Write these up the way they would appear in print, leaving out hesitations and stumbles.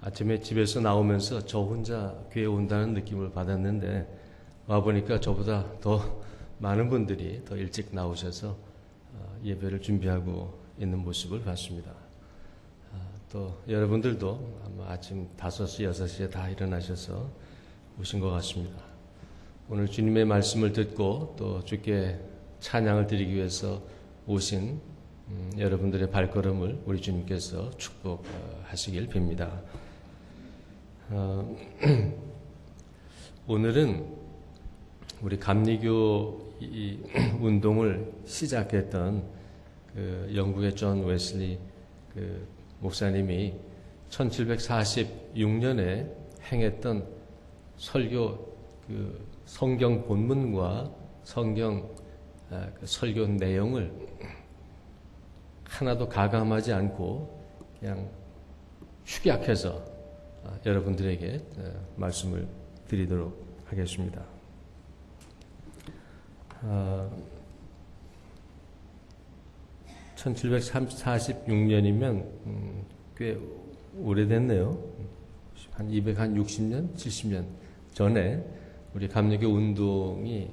아침에 집에서 나오면서 저 혼자 교회 온다는 느낌을 받았는데 와보니까 저보다 더 많은 분들이 더 일찍 나오셔서 예배를 준비하고 있는 모습을 봤습니다. 또 여러분들도 아마 아침 5시, 6시에 다 일어나셔서 오신 것 같습니다. 오늘 주님의 말씀을 듣고 또 주께 찬양을 드리기 위해서 오신 여러분들의 발걸음을 우리 주님께서 축복하시길 빕니다. 오늘은 우리 감리교 운동을 시작했던 영국의 존 웨슬리 목사님이 1746년에 행했던 설교 성경 본문과 성경 설교 내용을 하나도 가감하지 않고 그냥 축약해서 여러분들에게 말씀을 드리도록 하겠습니다. 1746년이면 꽤 오래됐네요. 한 260년, 70년 전에 우리 감리교 운동이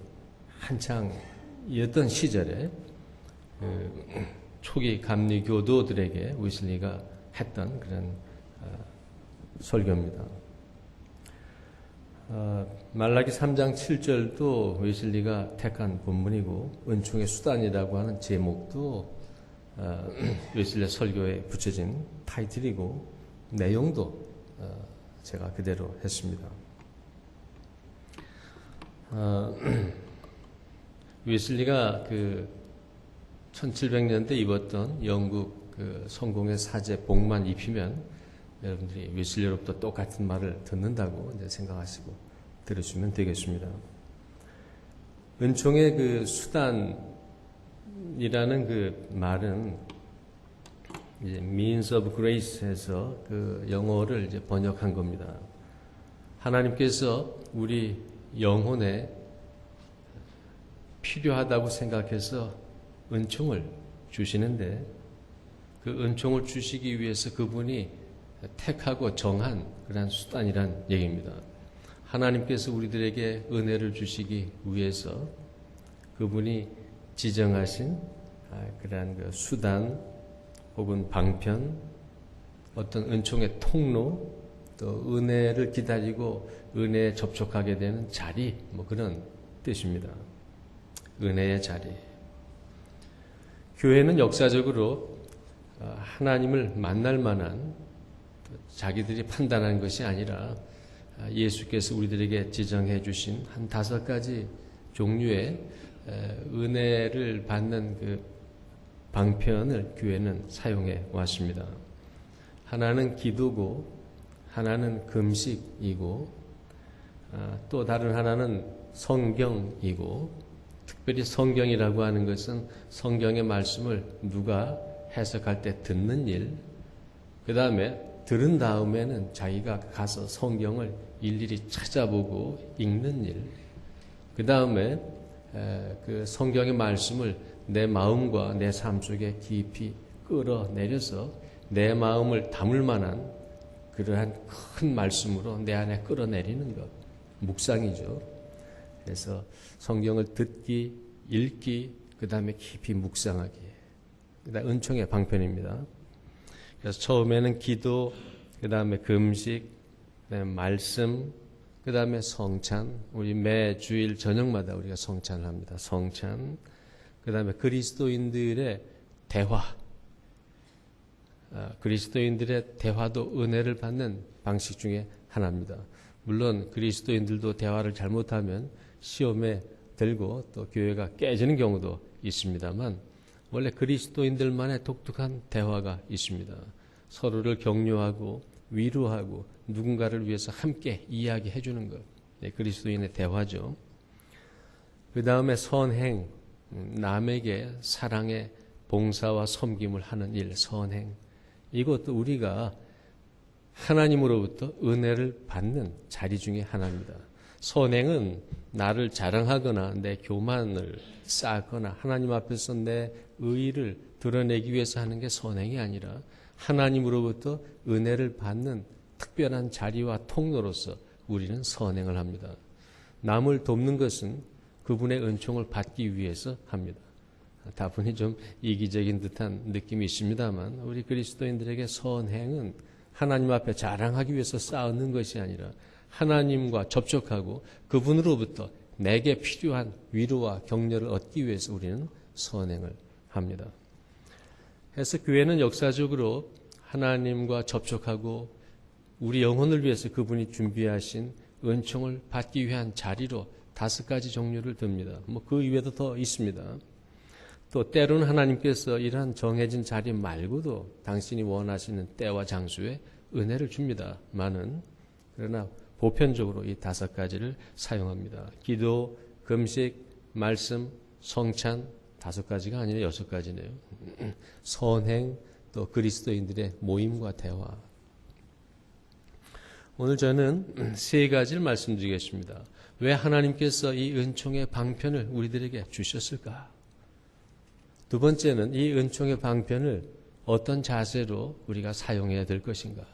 한창이었던 시절에 초기 감리교도들에게 웨슬리가 했던 그런 설교입니다. 말라기 3장 7절도 웨슬리가 택한 본문이고 은총의 수단이라고 하는 제목도 웨슬리 설교에 붙여진 타이틀이고 내용도 제가 그대로 했습니다. 웨슬리가 1700년대 입었던 영국 성공의 사제 복만 입히면 여러분들이 웨슬리로부터 똑같은 말을 듣는다고 이제 생각하시고 들으시면 되겠습니다. 은총의 수단이라는 말은 이제 means of grace에서 영어를 이제 번역한 겁니다. 하나님께서 우리 영혼에 필요하다고 생각해서 은총을 주시는데 그 은총을 주시기 위해서 그분이 택하고 정한 그런 수단이란 얘기입니다. 하나님께서 우리들에게 은혜를 주시기 위해서 그분이 지정하신 그러한 수단 혹은 방편, 어떤 은총의 통로, 또 은혜를 기다리고 은혜에 접촉하게 되는 자리, 그런 뜻입니다. 은혜의 자리. 교회는 역사적으로 하나님을 만날 만한 자기들이 판단한 것이 아니라 예수께서 우리들에게 지정해 주신 한 5가지 종류의 은혜를 받는 방편을 교회는 사용해 왔습니다. 하나는 기도고, 하나는 금식이고, 또 다른 하나는 성경이고, 특별히 성경이라고 하는 것은 성경의 말씀을 누가 해석할 때 듣는 일, 그 다음에 들은 다음에는 자기가 가서 성경을 일일이 찾아보고 읽는 일, 그 다음에 그 성경의 말씀을 내 마음과 내 삶 속에 깊이 끌어내려서 내 마음을 담을 만한 그러한 큰 말씀으로 내 안에 끌어내리는 것, 묵상이죠. 그래서 성경을 듣기, 읽기, 그 다음에 깊이 묵상하기, 그 다음에 은총의 방편입니다. 그래서 처음에는 기도, 그 다음에 금식, 그 다음에 말씀, 그 다음에 성찬. 우리 매 주일 저녁마다 우리가 성찬을 합니다. 성찬. 그 다음에 그리스도인들의 대화. 그리스도인들의 대화도 은혜를 받는 방식 중에 하나입니다. 물론 그리스도인들도 대화를 잘못하면 시험에 들고 또 교회가 깨지는 경우도 있습니다만 원래 그리스도인들만의 독특한 대화가 있습니다. 서로를 격려하고 위로하고 누군가를 위해서 함께 이야기해 주는 것. 그리스도인의 대화죠. 그 다음에 선행, 남에게 사랑의 봉사와 섬김을 하는 일, 선행. 이것도 우리가 하나님으로부터 은혜를 받는 자리 중에 하나입니다. 선행은 나를 자랑하거나 내 교만을 쌓거나 하나님 앞에서 내 의의를 드러내기 위해서 하는 게 선행이 아니라 하나님으로부터 은혜를 받는 특별한 자리와 통로로서 우리는 선행을 합니다. 남을 돕는 것은 그분의 은총을 받기 위해서 합니다. 다분히 좀 이기적인 듯한 느낌이 있습니다만 우리 그리스도인들에게 선행은 하나님 앞에 자랑하기 위해서 쌓는 것이 아니라 하나님과 접촉하고 그분으로부터 내게 필요한 위로와 격려를 얻기 위해서 우리는 선행을 합니다. 그래서 교회는 역사적으로 하나님과 접촉하고 우리 영혼을 위해서 그분이 준비하신 은총을 받기 위한 자리로 5가지 종류를 듭니다. 그 이외에도 더 있습니다. 또 때로는 하나님께서 이러한 정해진 자리 말고도 당신이 원하시는 때와 장소에 은혜를 줍니다만은 그러나 보편적으로 이 5가지를 사용합니다. 기도, 금식, 말씀, 성찬 5가지가 아니라 6가지네요. 선행, 또 그리스도인들의 모임과 대화. 오늘 저는 3가지를 말씀드리겠습니다. 왜 하나님께서 이 은총의 방편을 우리들에게 주셨을까? 두 번째는 이 은총의 방편을 어떤 자세로 우리가 사용해야 될 것인가?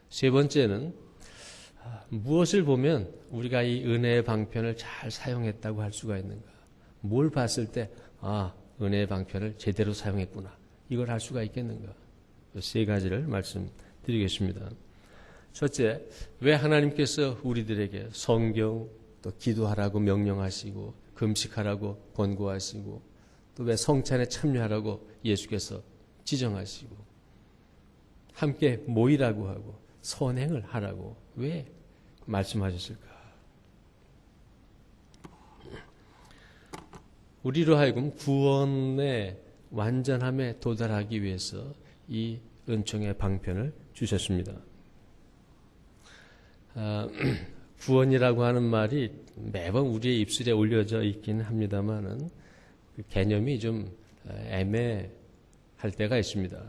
세 번째는 무엇을 보면 우리가 이 은혜의 방편을 잘 사용했다고 할 수가 있는가? 뭘 봤을 때 은혜의 방편을 제대로 사용했구나. 이걸 할 수가 있겠는가? 3가지를 말씀드리겠습니다. 첫째, 왜 하나님께서 우리들에게 성경 또 기도하라고 명령하시고 금식하라고 권고하시고 또 왜 성찬에 참여하라고 예수께서 지정하시고 함께 모이라고 하고 선행을 하라고 왜 말씀하셨을까? 우리로 하여금 구원의 완전함에 도달하기 위해서 이 은총의 방편을 주셨습니다. 구원이라고 하는 말이 매번 우리의 입술에 올려져 있긴 합니다만은 그 개념이 좀 애매할 때가 있습니다.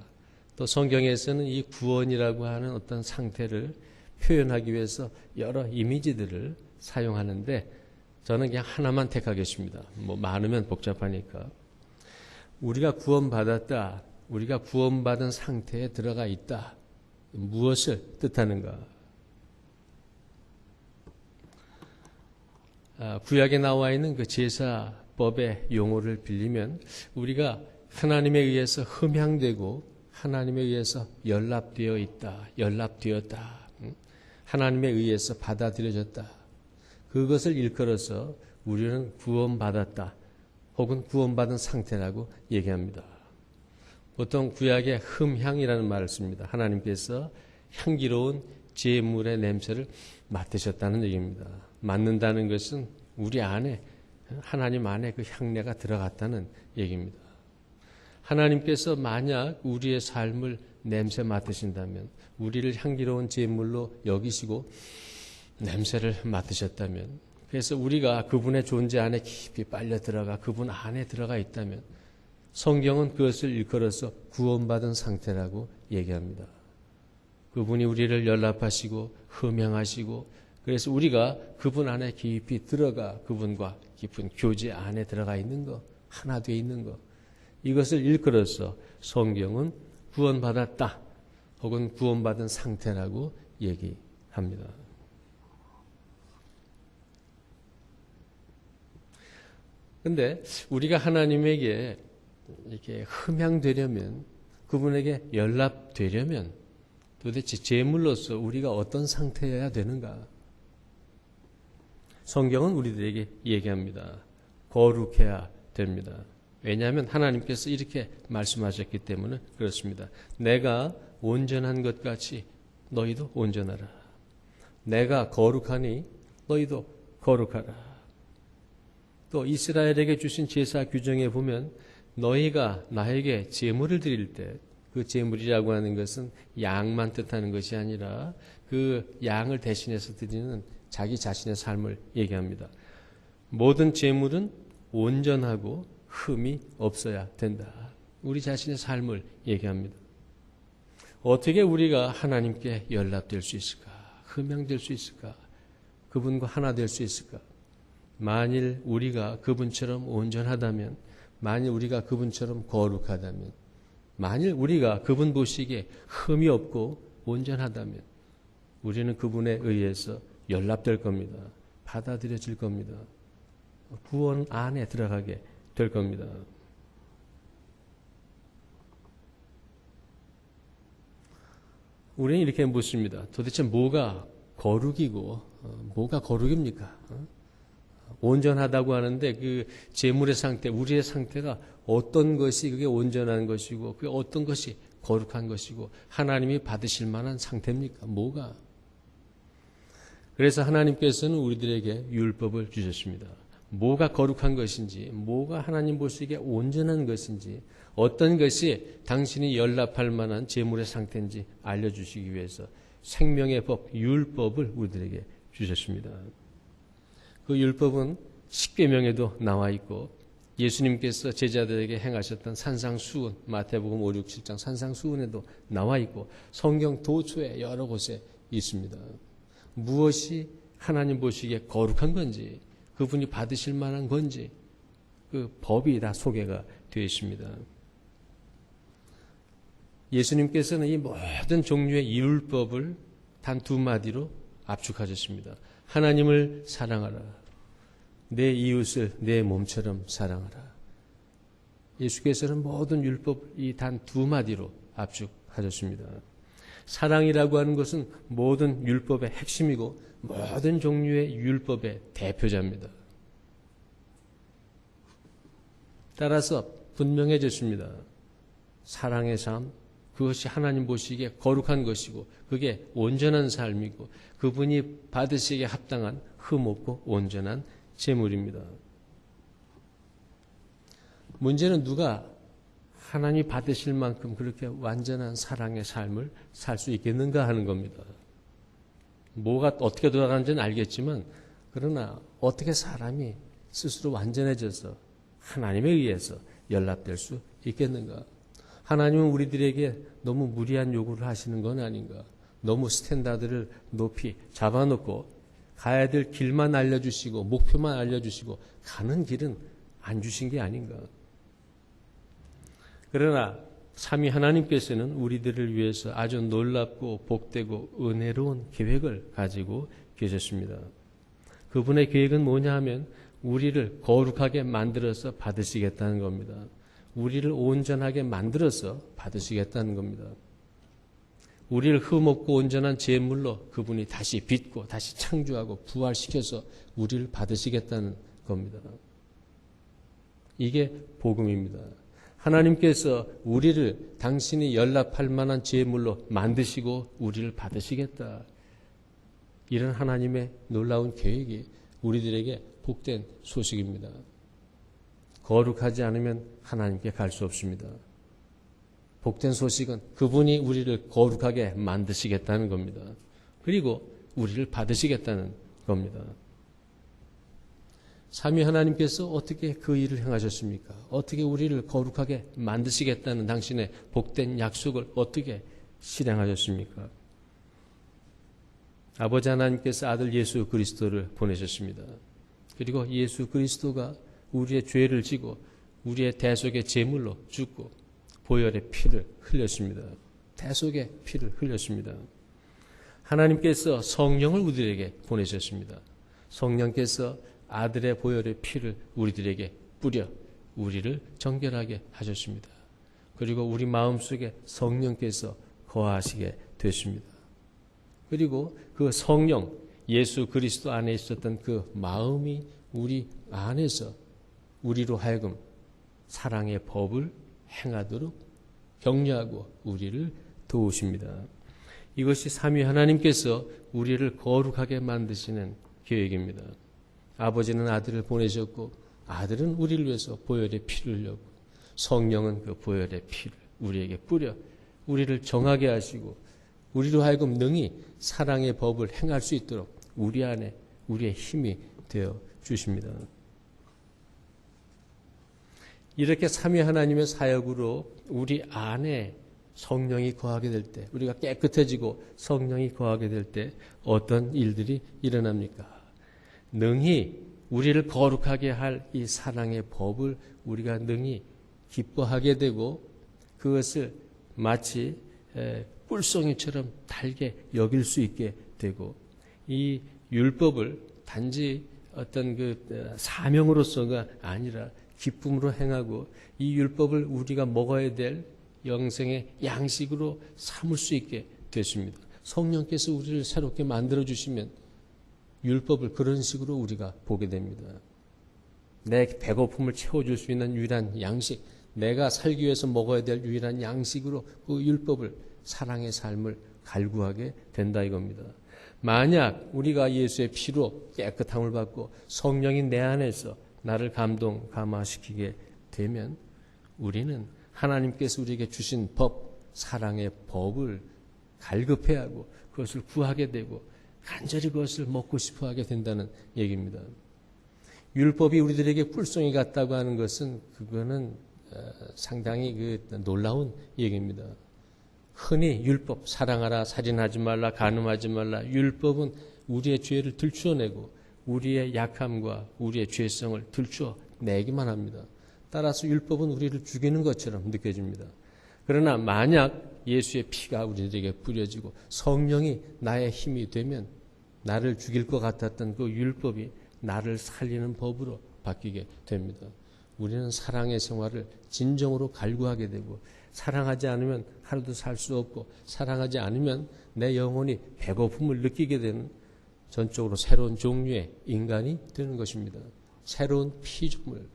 또 성경에서는 이 구원이라고 하는 어떤 상태를 표현하기 위해서 여러 이미지들을 사용하는데 저는 그냥 하나만 택하겠습니다. 많으면 복잡하니까. 우리가 구원받았다. 우리가 구원받은 상태에 들어가 있다. 무엇을 뜻하는가? 구약에 나와 있는 그 제사법의 용어를 빌리면 우리가 하나님에 의해서 흠향되고 하나님에 의해서 연락되어 있다. 연락되었다. 하나님에 의해서 받아들여졌다. 그것을 일컬어서 우리는 구원받았다. 혹은 구원받은 상태라고 얘기합니다. 보통 구약에 흠향이라는 말을 씁니다. 하나님께서 향기로운 제물의 냄새를 맡으셨다는 얘기입니다. 맡는다는 것은 우리 안에 하나님 안에 그 향내가 들어갔다는 얘기입니다. 하나님께서 만약 우리의 삶을 냄새 맡으신다면 우리를 향기로운 제물로 여기시고 냄새를 맡으셨다면 그래서 우리가 그분의 존재 안에 깊이 빨려 들어가 그분 안에 들어가 있다면 성경은 그것을 일컬어서 구원받은 상태라고 얘기합니다. 그분이 우리를 연락하시고 흠양하시고 그래서 우리가 그분 안에 깊이 들어가 그분과 깊은 교제 안에 들어가 있는 것, 하나 되어 있는 것 이것을 일컬어서 성경은 구원받았다 혹은 구원받은 상태라고 얘기합니다. 그런데 우리가 하나님에게 이렇게 흠양되려면 그분에게 연락되려면 도대체 제물로서 우리가 어떤 상태여야 되는가? 성경은 우리들에게 얘기합니다. 거룩해야 됩니다. 왜냐하면 하나님께서 이렇게 말씀하셨기 때문에 그렇습니다. 내가 온전한 것 같이 너희도 온전하라. 내가 거룩하니 너희도 거룩하라. 또 이스라엘에게 주신 제사 규정에 보면 너희가 나에게 제물을 드릴 때 그 제물이라고 하는 것은 양만 뜻하는 것이 아니라 그 양을 대신해서 드리는 자기 자신의 삶을 얘기합니다. 모든 제물은 온전하고 흠이 없어야 된다. 우리 자신의 삶을 얘기합니다. 어떻게 우리가 하나님께 연락될 수 있을까? 흠양될 수 있을까? 그분과 하나 될 수 있을까? 만일 우리가 그분처럼 온전하다면, 만일 우리가 그분처럼 거룩하다면, 만일 우리가 그분 보시기에 흠이 없고 온전하다면 우리는 그분에 의해서 연락될 겁니다. 받아들여질 겁니다. 구원 안에 들어가게 될 겁니다. 우리는 이렇게 묻습니다. 도대체 뭐가 거룩이고 뭐가 거룩입니까? 온전하다고 하는데 그 재물의 상태, 우리의 상태가 어떤 것이 그게 온전한 것이고 그게 어떤 것이 거룩한 것이고 하나님이 받으실 만한 상태입니까? 뭐가? 그래서 하나님께서는 우리들에게 율법을 주셨습니다. 뭐가 거룩한 것인지, 뭐가 하나님 보시기에 온전한 것인지, 어떤 것이 당신이 연락할 만한 재물의 상태인지 알려주시기 위해서 생명의 법, 율법을 우리들에게 주셨습니다. 그 율법은 십계명에도 나와 있고 예수님께서 제자들에게 행하셨던 산상수훈, 마태복음 5, 6, 7장 산상수훈에도 나와 있고 성경 도처에 여러 곳에 있습니다. 무엇이 하나님 보시기에 거룩한 건지, 그분이 받으실 만한 건지 그 법이 다 소개가 되어 있습니다. 예수님께서는 이 모든 종류의 율법을 단 두 마디로 압축하셨습니다. 하나님을 사랑하라. 내 이웃을 내 몸처럼 사랑하라. 예수께서는 모든 율법을 이 단 두 마디로 압축하셨습니다. 사랑이라고 하는 것은 모든 율법의 핵심이고 모든 종류의 율법의 대표자입니다. 따라서 분명해졌습니다. 사랑의 삶, 그것이 하나님 보시기에 거룩한 것이고 그게 온전한 삶이고 그분이 받으시기에 합당한 흠없고 온전한 제물입니다. 문제는 누가 하나님이 받으실 만큼 그렇게 완전한 사랑의 삶을 살 수 있겠는가 하는 겁니다. 뭐가 어떻게 돌아가는지는 알겠지만 그러나 어떻게 사람이 스스로 완전해져서 하나님에 의해서 연락될 수 있겠는가? 하나님은 우리들에게 너무 무리한 요구를 하시는 건 아닌가? 너무 스탠다드를 높이 잡아놓고 가야 될 길만 알려주시고 목표만 알려주시고 가는 길은 안 주신 게 아닌가? 그러나 삼위 하나님께서는 우리들을 위해서 아주 놀랍고 복되고 은혜로운 계획을 가지고 계셨습니다. 그분의 계획은 뭐냐 하면 우리를 거룩하게 만들어서 받으시겠다는 겁니다. 우리를 온전하게 만들어서 받으시겠다는 겁니다. 우리를 흠없고 온전한 제물로 그분이 다시 빚고 다시 창조하고 부활시켜서 우리를 받으시겠다는 겁니다. 이게 복음입니다. 하나님께서 우리를 당신이 연락할 만한 제물로 만드시고 우리를 받으시겠다. 이런 하나님의 놀라운 계획이 우리들에게 복된 소식입니다. 거룩하지 않으면 하나님께 갈 수 없습니다. 복된 소식은 그분이 우리를 거룩하게 만드시겠다는 겁니다. 그리고 우리를 받으시겠다는 겁니다. 삼위 하나님께서 어떻게 그 일을 행하셨습니까? 어떻게 우리를 거룩하게 만드시겠다는 당신의 복된 약속을 어떻게 실행하셨습니까? 아버지 하나님께서 아들 예수 그리스도를 보내셨습니다. 그리고 예수 그리스도가 우리의 죄를 지고 우리의 대속의 제물로 죽고 보혈의 피를 흘렸습니다. 대속의 피를 흘렸습니다. 하나님께서 성령을 우리들에게 보내셨습니다. 성령께서 아들의 보혈의 피를 우리들에게 뿌려 우리를 정결하게 하셨습니다. 그리고 우리 마음속에 성령께서 거하시게 됐습니다. 그리고 그 성령 예수 그리스도 안에 있었던 그 마음이 우리 안에서 우리로 하여금 사랑의 법을 행하도록 격려하고 우리를 도우십니다. 이것이 삼위 하나님께서 우리를 거룩하게 만드시는 계획입니다. 아버지는 아들을 보내셨고 아들은 우리를 위해서 보혈의 피를 흘렸고 성령은 그 보혈의 피를 우리에게 뿌려 우리를 정하게 하시고 우리로 하여금 능히 사랑의 법을 행할 수 있도록 우리 안에 우리의 힘이 되어 주십니다. 이렇게 삼위 하나님의 사역으로 우리 안에 성령이 거하게 될 때, 우리가 깨끗해지고 성령이 거하게 될 때 어떤 일들이 일어납니까? 능히 우리를 거룩하게 할 이 사랑의 법을 우리가 능히 기뻐하게 되고 그것을 마치 꿀송이처럼 달게 여길 수 있게 되고 이 율법을 단지 어떤 그 사명으로서가 아니라 기쁨으로 행하고 이 율법을 우리가 먹어야 될 영생의 양식으로 삼을 수 있게 됐습니다. 성령께서 우리를 새롭게 만들어 주시면 율법을 그런 식으로 우리가 보게 됩니다. 내 배고픔을 채워줄 수 있는 유일한 양식, 내가 살기 위해서 먹어야 될 유일한 양식으로 그 율법을, 사랑의 삶을 갈구하게 된다 이겁니다. 만약 우리가 예수의 피로 깨끗함을 받고 성령이 내 안에서 나를 감화시키게 되면 우리는 하나님께서 우리에게 주신 법, 사랑의 법을 갈급해야 하고 그것을 구하게 되고 간절히 그것을 먹고 싶어 하게 된다는 얘기입니다. 율법이 우리들에게 꿀송이 같다고 하는 것은 그거는 상당히 놀라운 얘기입니다. 흔히 율법, 사랑하라, 살인하지 말라, 간음하지 말라, 율법은 우리의 죄를 들추어내고 우리의 약함과 우리의 죄성을 들추어내기만 합니다. 따라서 율법은 우리를 죽이는 것처럼 느껴집니다. 그러나 만약 예수의 피가 우리들에게 뿌려지고 성령이 나의 힘이 되면 나를 죽일 것 같았던 그 율법이 나를 살리는 법으로 바뀌게 됩니다. 우리는 사랑의 생활을 진정으로 갈구하게 되고 사랑하지 않으면 하루도 살 수 없고 사랑하지 않으면 내 영혼이 배고픔을 느끼게 되는 전적으로 새로운 종류의 인간이 되는 것입니다. 새로운 피조물,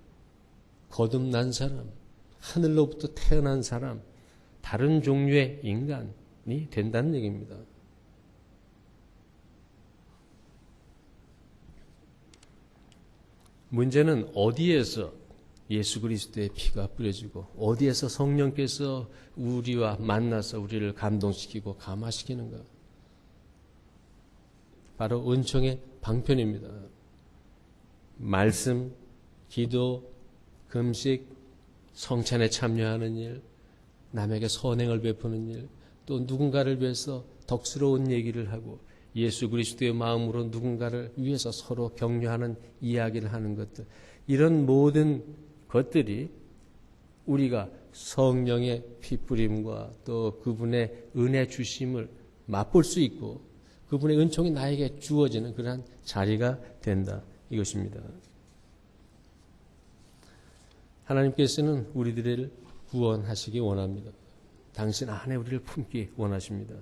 거듭난 사람, 하늘로부터 태어난 사람, 다른 종류의 인간이 된다는 얘기입니다. 문제는 어디에서 예수 그리스도의 피가 뿌려지고 어디에서 성령께서 우리와 만나서 우리를 감동시키고 감화시키는가? 바로 은총의 방편입니다. 말씀, 기도, 금식, 성찬에 참여하는 일, 남에게 선행을 베푸는 일, 또 누군가를 위해서 덕스러운 얘기를 하고 예수 그리스도의 마음으로 누군가를 위해서 서로 격려하는 이야기를 하는 것들, 이런 모든 것들이 우리가 성령의 피뿌림과 또 그분의 은혜 주심을 맛볼 수 있고 그분의 은총이 나에게 주어지는 그러한 자리가 된다 이것입니다. 하나님께서는 우리들을 구원하시기 원합니다. 당신 안에 우리를 품기 원하십니다.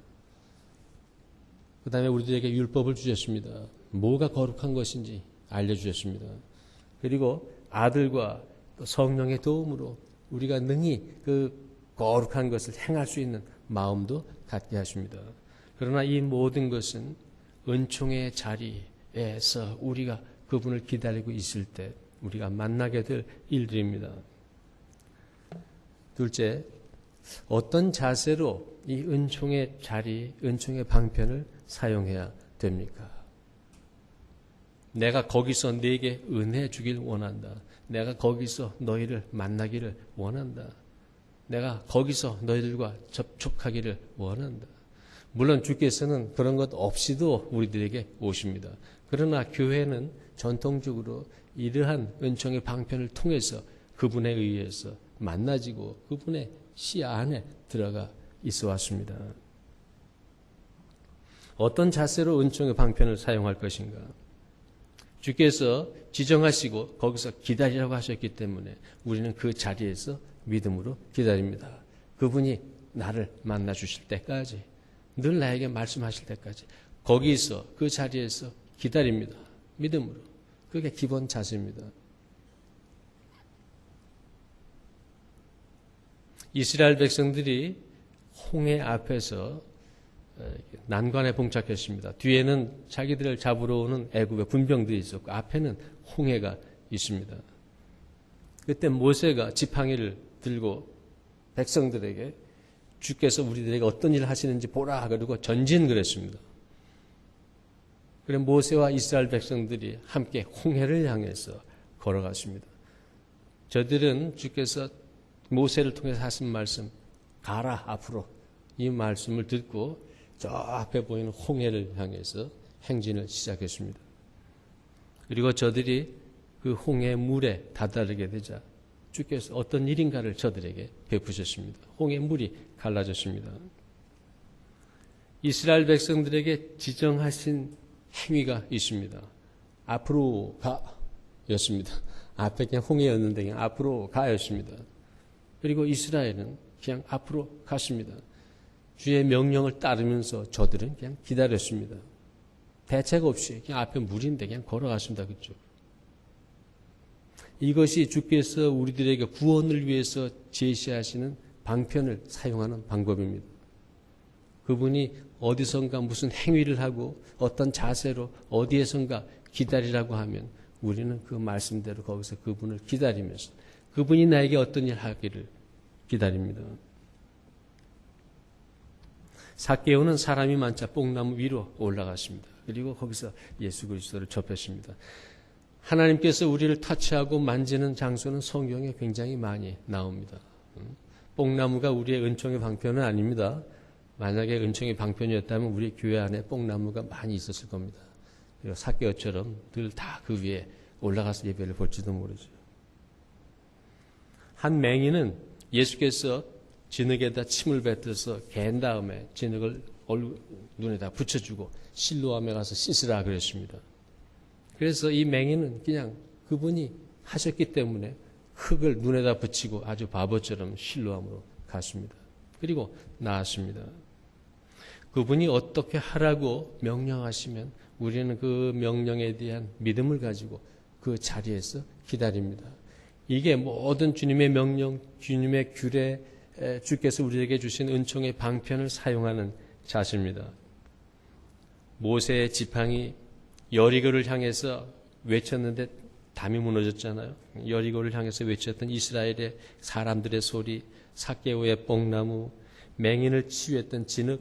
그 다음에 우리들에게 율법을 주셨습니다. 뭐가 거룩한 것인지 알려주셨습니다. 그리고 아들과 또 성령의 도움으로 우리가 능히 그 거룩한 것을 행할 수 있는 마음도 갖게 하십니다. 그러나 이 모든 것은 은총의 자리에서 우리가 그분을 기다리고 있을 때 우리가 만나게 될 일들입니다. 둘째, 어떤 자세로 이 은총의 자리, 은총의 방편을 사용해야 됩니까? 내가 거기서 네게 은혜 주길 원한다. 내가 거기서 너희를 만나기를 원한다. 내가 거기서 너희들과 접촉하기를 원한다. 물론 주께서는 그런 것 없이도 우리들에게 오십니다. 그러나 교회는 전통적으로 이러한 은총의 방편을 통해서 그분에 의해서 만나지고 그분의 시야 안에 들어가 있어 왔습니다. 어떤 자세로 은총의 방편을 사용할 것인가? 주께서 지정하시고 거기서 기다리라고 하셨기 때문에 우리는 그 자리에서 믿음으로 기다립니다. 그분이 나를 만나 주실 때까지, 늘 나에게 말씀하실 때까지 거기서 그 자리에서 기다립니다. 믿음으로. 그게 기본 자세입니다. 이스라엘 백성들이 홍해 앞에서 난관에 봉착했습니다. 뒤에는 자기들을 잡으러 오는 애국의 군병들이 있었고 앞에는 홍해가 있습니다. 그때 모세가 지팡이를 들고 백성들에게 주께서 우리들에게 어떤 일을 하시는지 보라 그리고 전진 그랬습니다. 그래서 모세와 이스라엘 백성들이 함께 홍해를 향해서 걸어갔습니다. 저들은 주께서 모세를 통해서 하신 말씀, 가라 앞으로, 이 말씀을 듣고 저 앞에 보이는 홍해를 향해서 행진을 시작했습니다. 그리고 저들이 그 홍해 물에 다다르게 되자 주께서 어떤 일인가를 저들에게 베푸셨습니다. 홍해 물이 갈라졌습니다. 이스라엘 백성들에게 지정하신 행위가 있습니다. 앞으로 가 였습니다. 앞에 그냥 홍해였는데 그냥 앞으로 가였습니다. 그리고 이스라엘은 그냥 앞으로 갔습니다. 주의 명령을 따르면서 저들은 그냥 기다렸습니다. 대책 없이 그냥 앞에 물인데 그냥 걸어갔습니다. 그쪽. 이것이 주께서 우리들에게 구원을 위해서 제시하시는 방편을 사용하는 방법입니다. 그분이 어디선가 무슨 행위를 하고 어떤 자세로 어디에선가 기다리라고 하면 우리는 그 말씀대로 거기서 그분을 기다리면서 그분이 나에게 어떤 일 하기를 기다립니다. 삭개오는 사람이 많자 뽕나무 위로 올라갔습니다. 그리고 거기서 예수 그리스도를 접했습니다. 하나님께서 우리를 터치하고 만지는 장소는 성경에 굉장히 많이 나옵니다. 뽕나무가 우리의 은총의 방편은 아닙니다. 만약에 은총의 방편이었다면 우리 교회 안에 뽕나무가 많이 있었을 겁니다. 그리고 삭개오처럼 늘 다 그 위에 올라가서 예배를 볼지도 모르죠. 한 맹인은 예수께서 진흙에다 침을 뱉어서 갠 다음에 진흙을 눈에다 붙여주고 실로암에 가서 씻으라 그랬습니다. 그래서 이 맹인은 그냥 그분이 하셨기 때문에 흙을 눈에다 붙이고 아주 바보처럼 실로암으로 갔습니다. 그리고 나았습니다. 그분이 어떻게 하라고 명령하시면 우리는 그 명령에 대한 믿음을 가지고 그 자리에서 기다립니다. 이게 모든 주님의 명령, 주님의 규례, 주께서 우리에게 주신 은총의 방편을 사용하는 자세입니다. 모세의 지팡이 여리고를 향해서 외쳤는데 담이 무너졌잖아요. 여리고를 향해서 외쳤던 이스라엘의 사람들의 소리, 삭개오의 뽕나무, 맹인을 치유했던 진흙,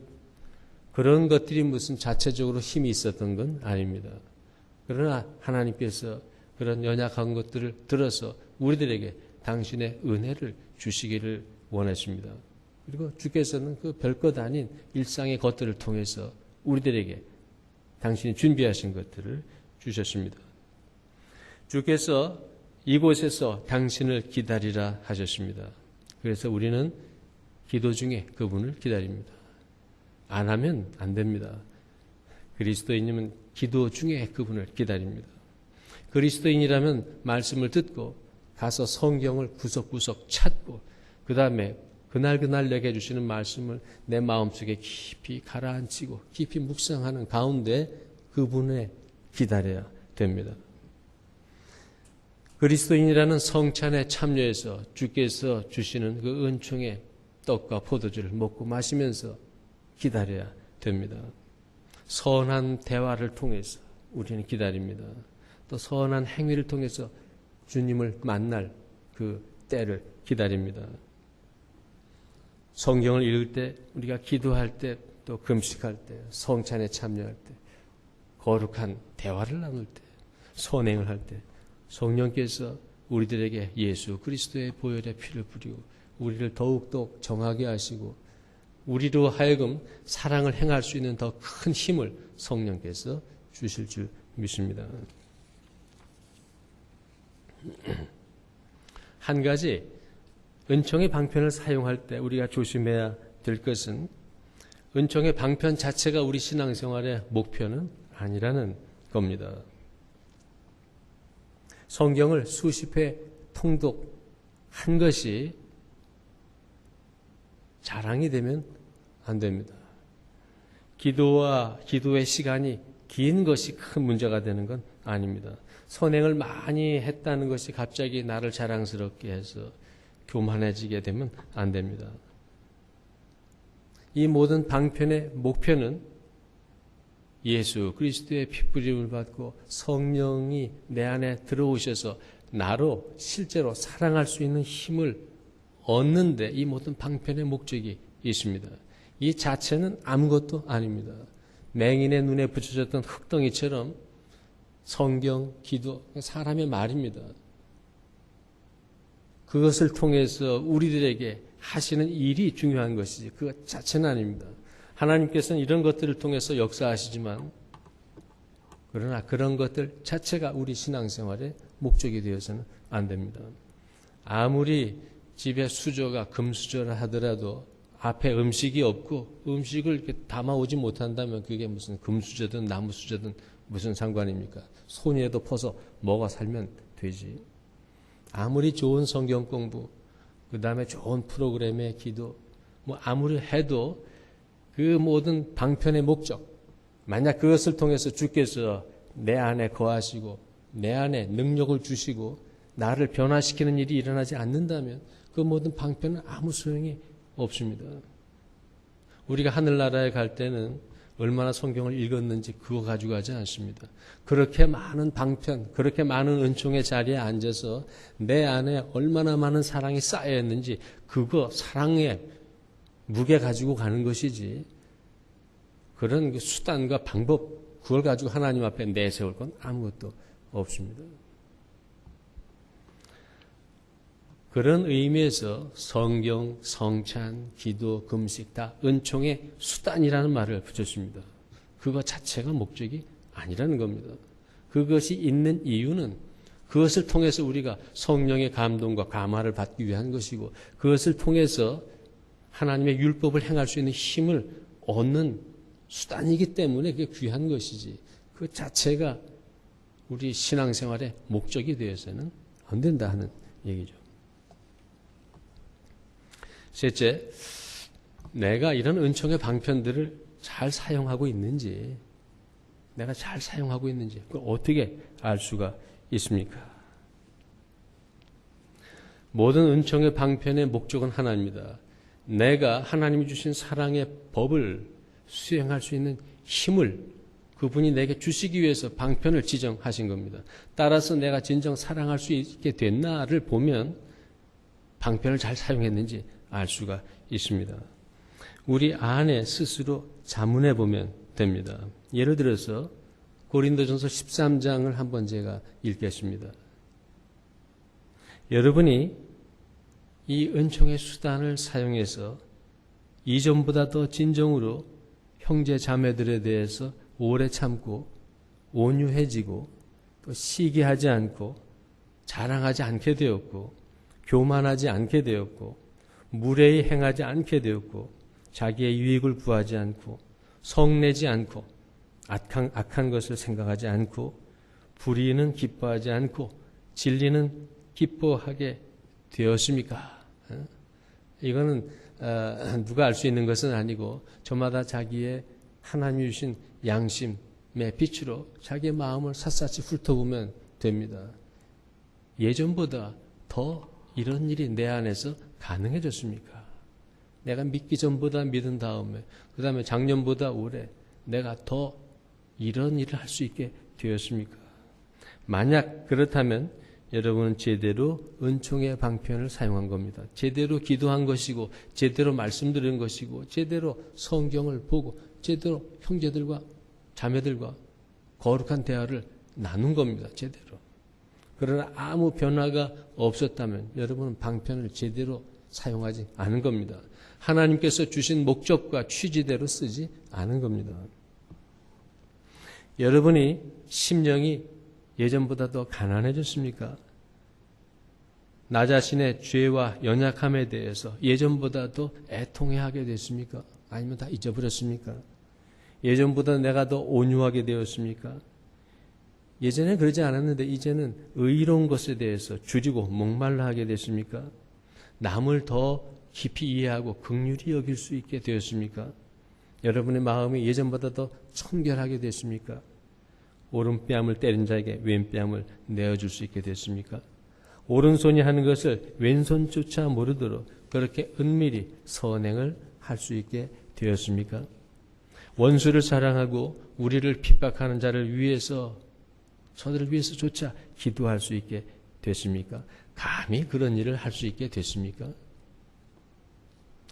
그런 것들이 무슨 자체적으로 힘이 있었던 건 아닙니다. 그러나 하나님께서 그런 연약한 것들을 들어서 우리들에게 당신의 은혜를 주시기를 원하십니다. 그리고 주께서는 그 별것 아닌 일상의 것들을 통해서 우리들에게 당신이 준비하신 것들을 주셨습니다. 주께서 이곳에서 당신을 기다리라 하셨습니다. 그래서 우리는 기도 중에 그분을 기다립니다. 안 하면 안 됩니다. 그리스도인이면 기도 중에 그분을 기다립니다. 그리스도인이라면 말씀을 듣고 가서 성경을 구석구석 찾고 그 다음에 그날 내게 주시는 말씀을 내 마음속에 깊이 가라앉히고 깊이 묵상하는 가운데 그분에 기다려야 됩니다. 그리스도인이라는 성찬에 참여해서 주께서 주시는 그 은총의 떡과 포도주를 먹고 마시면서 기다려야 됩니다. 선한 대화를 통해서 우리는 기다립니다. 또 선한 행위를 통해서 주님을 만날 그 때를 기다립니다. 성경을 읽을 때, 우리가 기도할 때, 또 금식할 때, 성찬에 참여할 때, 거룩한 대화를 나눌 때, 선행을 할 때 성령께서 우리들에게 예수 그리스도의 보혈의 피를 뿌리고 우리를 더욱더 정하게 하시고 우리로 하여금 사랑을 행할 수 있는 더 큰 힘을 성령께서 주실 줄 믿습니다. 한 가지 은총의 방편을 사용할 때 우리가 조심해야 될 것은 은총의 방편 자체가 우리 신앙생활의 목표는 아니라는 겁니다. 성경을 수십 회 통독한 것이 자랑이 되면 안 됩니다. 기도의 시간이 긴 것이 큰 문제가 되는 건 아닙니다. 선행을 많이 했다는 것이 갑자기 나를 자랑스럽게 해서 교만해지게 되면 안 됩니다. 이 모든 방편의 목표는 예수 그리스도의 핏부림을 받고 성령이 내 안에 들어오셔서 나로 실제로 사랑할 수 있는 힘을 얻는데 이 모든 방편의 목적이 있습니다. 이 자체는 아무것도 아닙니다. 맹인의 눈에 붙여졌던 흙덩이처럼 성경, 기도, 사람의 말입니다. 그것을 통해서 우리들에게 하시는 일이 중요한 것이지 그 자체는 아닙니다. 하나님께서는 이런 것들을 통해서 역사하시지만 그러나 그런 것들 자체가 우리 신앙생활의 목적이 되어서는 안 됩니다. 아무리 집에 수저가 금수저라 하더라도 앞에 음식이 없고 음식을 이렇게 담아오지 못한다면 그게 무슨 금수저든 나무수저든 무슨 상관입니까? 손이라도 퍼서 먹어 살면 되지. 아무리 좋은 성경 공부, 그 다음에 좋은 프로그램의 기도, 뭐 아무리 해도 그 모든 방편의 목적, 만약 그것을 통해서 주께서 내 안에 거하시고 내 안에 능력을 주시고 나를 변화시키는 일이 일어나지 않는다면 그 모든 방편은 아무 소용이 없습니다. 우리가 하늘나라에 갈 때는 얼마나 성경을 읽었는지 그거 가지고 가지 않습니다. 그렇게 많은 방편, 그렇게 많은 은총의 자리에 앉아서 내 안에 얼마나 많은 사랑이 쌓여 있는지 그거 사랑의 무게 가지고 가는 것이지, 그런 수단과 방법 그걸 가지고 하나님 앞에 내세울 건 아무것도 없습니다. 그런 의미에서 성경, 성찬, 기도, 금식 다 은총의 수단이라는 말을 붙였습니다. 그것 자체가 목적이 아니라는 겁니다. 그것이 있는 이유는 그것을 통해서 우리가 성령의 감동과 감화를 받기 위한 것이고, 그것을 통해서 하나님의 율법을 행할 수 있는 힘을 얻는 수단이기 때문에 그게 귀한 것이지, 그 자체가 우리 신앙생활의 목적이 되어서는 안 된다 하는 얘기죠. 셋째, 내가 이런 은총의 방편들을 잘 사용하고 있는지, 내가 잘 사용하고 있는지 그걸 어떻게 알 수가 있습니까? 모든 은총의 방편의 목적은 하나입니다. 내가 하나님이 주신 사랑의 법을 수행할 수 있는 힘을 그분이 내게 주시기 위해서 방편을 지정하신 겁니다. 따라서 내가 진정 사랑할 수 있게 됐나를 보면 방편을 잘 사용했는지 알 수가 있습니다. 우리 안에 스스로 자문해 보면 됩니다. 예를 들어서 고린도전서 13장을 한번 제가 읽겠습니다. 여러분이 이 은총의 수단을 사용해서 이전보다 더 진정으로 형제 자매들에 대해서 오래 참고 온유해지고 또 시기하지 않고 자랑하지 않게 되었고 교만하지 않게 되었고 무례히 행하지 않게 되었고 자기의 유익을 구하지 않고 성내지 않고 악한 것을 생각하지 않고 불의는 기뻐하지 않고 진리는 기뻐하게 되었습니까? 이거는 누가 알 수 있는 것은 아니고 저마다 자기의 하나님이 주신 양심의 빛으로 자기의 마음을 샅샅이 훑어보면 됩니다. 예전보다 더 이런 일이 내 안에서 가능해졌습니까? 내가 믿기 전보다 믿은 다음에, 그 다음에 작년보다 올해 내가 더 이런 일을 할 수 있게 되었습니까? 만약 그렇다면 여러분은 제대로 은총의 방편을 사용한 겁니다. 제대로 기도한 것이고 제대로 말씀드린 것이고 제대로 성경을 보고 제대로 형제들과 자매들과 거룩한 대화를 나눈 겁니다. 제대로. 그러나 아무 변화가 없었다면 여러분은 방편을 제대로 사용하지 않은 겁니다. 하나님께서 주신 목적과 취지대로 쓰지 않은 겁니다. 여러분이 심령이 예전보다 더 가난해졌습니까? 나 자신의 죄와 연약함에 대해서 예전보다 더 애통해하게 됐습니까? 아니면 다 잊어버렸습니까? 예전보다 내가 더 온유하게 되었습니까? 예전에 그러지 않았는데 이제는 의로운 것에 대해서 줄이고 목말라 하게 됐습니까? 남을 더 깊이 이해하고 긍휼히 여길 수 있게 되었습니까? 여러분의 마음이 예전보다 더 청결하게 됐습니까? 오른뺨을 때린 자에게 왼뺨을 내어줄 수 있게 됐습니까? 오른손이 하는 것을 왼손조차 모르도록 그렇게 은밀히 선행을 할 수 있게 되었습니까? 원수를 사랑하고 우리를 핍박하는 자를 위해서, 저들을 위해서조차 기도할 수 있게 됐습니까? 감히 그런 일을 할 수 있게 됐습니까?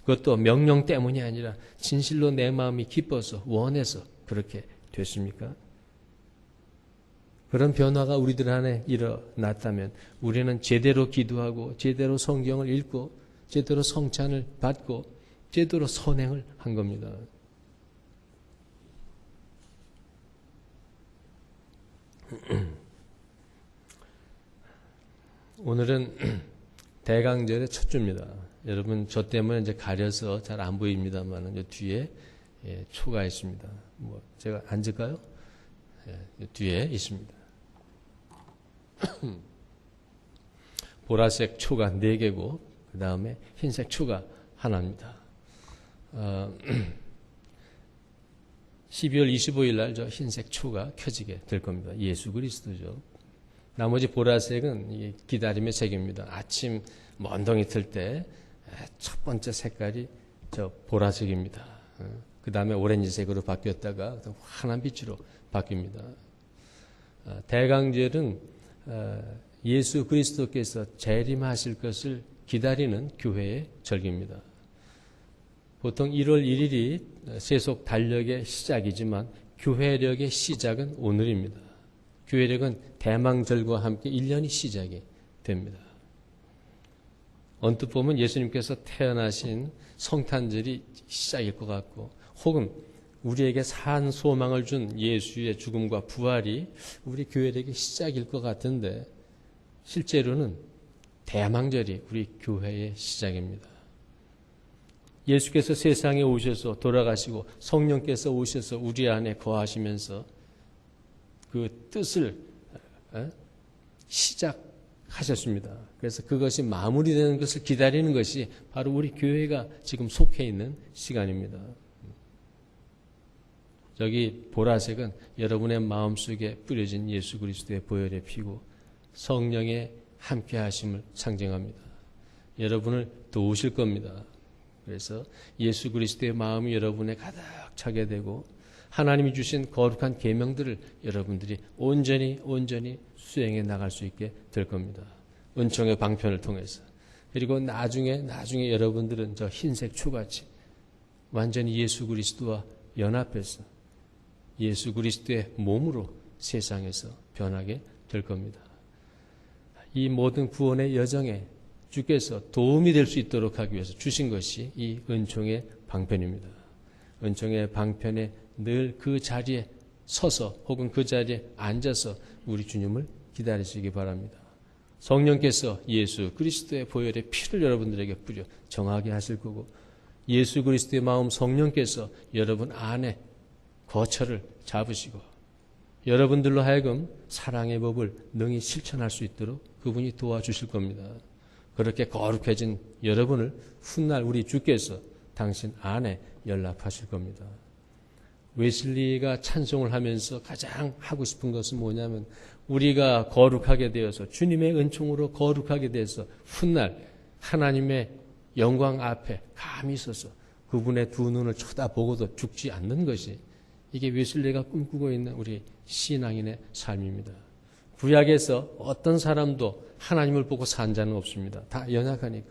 그것도 명령 때문이 아니라 진실로 내 마음이 기뻐서 원해서 그렇게 됐습니까? 그런 변화가 우리들 안에 일어났다면 우리는 제대로 기도하고 제대로 성경을 읽고 제대로 성찬을 받고 제대로 선행을 한 겁니다. 오늘은 대강절의 첫 주입니다. 여러분 저 때문에 이제 가려서 잘 안 보입니다만 뒤에 초가 있습니다. 뭐 제가 앉을까요? 뒤에 있습니다. 보라색 초가 4개고 그 다음에 흰색 초가 하나입니다. 12월 25일 날 저 흰색 초가 켜지게 될 겁니다. 예수 그리스도죠. 나머지 보라색은 기다림의 색입니다. 아침 먼덩이 틀 때 첫 번째 색깔이 저 보라색입니다. 그 다음에 오렌지색으로 바뀌었다가 환한 빛으로 바뀝니다. 대강절은 예수 그리스도께서 재림하실 것을 기다리는 교회의 절기입니다. 보통 1월 1일이 세속 달력의 시작이지만 교회력의 시작은 오늘입니다. 교회력은 대망절과 함께 1년이 시작이 됩니다. 언뜻 보면 예수님께서 태어나신 성탄절이 시작일 것 같고 혹은 우리에게 산 소망을 준 예수의 죽음과 부활이 우리 교회력의 시작일 것 같은데 실제로는 대망절이 우리 교회의 시작입니다. 예수께서 세상에 오셔서 돌아가시고 성령께서 오셔서 우리 안에 거하시면서 그 뜻을 시작하셨습니다. 그래서 그것이 마무리되는 것을 기다리는 것이 바로 우리 교회가 지금 속해 있는 시간입니다. 저기 보라색은 여러분의 마음속에 뿌려진 예수 그리스도의 보혈의 피고 성령의 함께 하심을 상징합니다. 여러분을 도우실 겁니다. 그래서 예수 그리스도의 마음이 여러분에 가득 차게 되고 하나님이 주신 거룩한 계명들을 여러분들이 온전히 수행해 나갈 수 있게 될 겁니다. 은총의 방편을 통해서. 그리고 나중에 여러분들은 저 흰색 초같이 완전히 예수 그리스도와 연합해서 예수 그리스도의 몸으로 세상에서 변하게 될 겁니다. 이 모든 구원의 여정에 주께서 도움이 될 수 있도록 하기 위해서 주신 것이 이 은총의 방편입니다. 은총의 방편에 늘 그 자리에 서서 혹은 그 자리에 앉아서 우리 주님을 기다리시기 바랍니다. 성령께서 예수 그리스도의 보혈의 피를 여러분들에게 뿌려 정하게 하실 거고 예수 그리스도의 마음 성령께서 여러분 안에 거처를 잡으시고 여러분들로 하여금 사랑의 법을 능히 실천할 수 있도록 그분이 도와주실 겁니다. 그렇게 거룩해진 여러분을 훗날 우리 주께서 당신 안에 연락하실 겁니다. 웨슬리가 찬송을 하면서 가장 하고 싶은 것은 뭐냐면 우리가 거룩하게 되어서 주님의 은총으로 거룩하게 돼서 훗날 하나님의 영광 앞에 감히 서서 그분의 두 눈을 쳐다보고도 죽지 않는 것이 이게 웨슬리가 꿈꾸고 있는 우리 신앙인의 삶입니다. 구약에서 어떤 사람도 하나님을 보고 산 자는 없습니다. 다 연약하니까.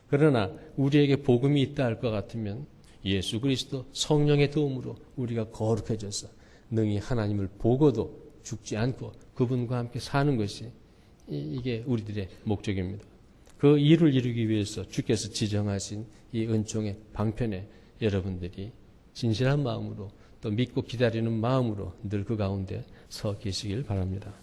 그러나 우리에게 복음이 있다 할 것 같으면 예수 그리스도 성령의 도움으로 우리가 거룩해져서 능히 하나님을 보고도 죽지 않고 그분과 함께 사는 것이 이게 우리들의 목적입니다. 그 일을 이루기 위해서 주께서 지정하신 이 은총의 방편에 여러분들이 진실한 마음으로 또 믿고 기다리는 마음으로 늘 그 가운데 서 계시길 바랍니다.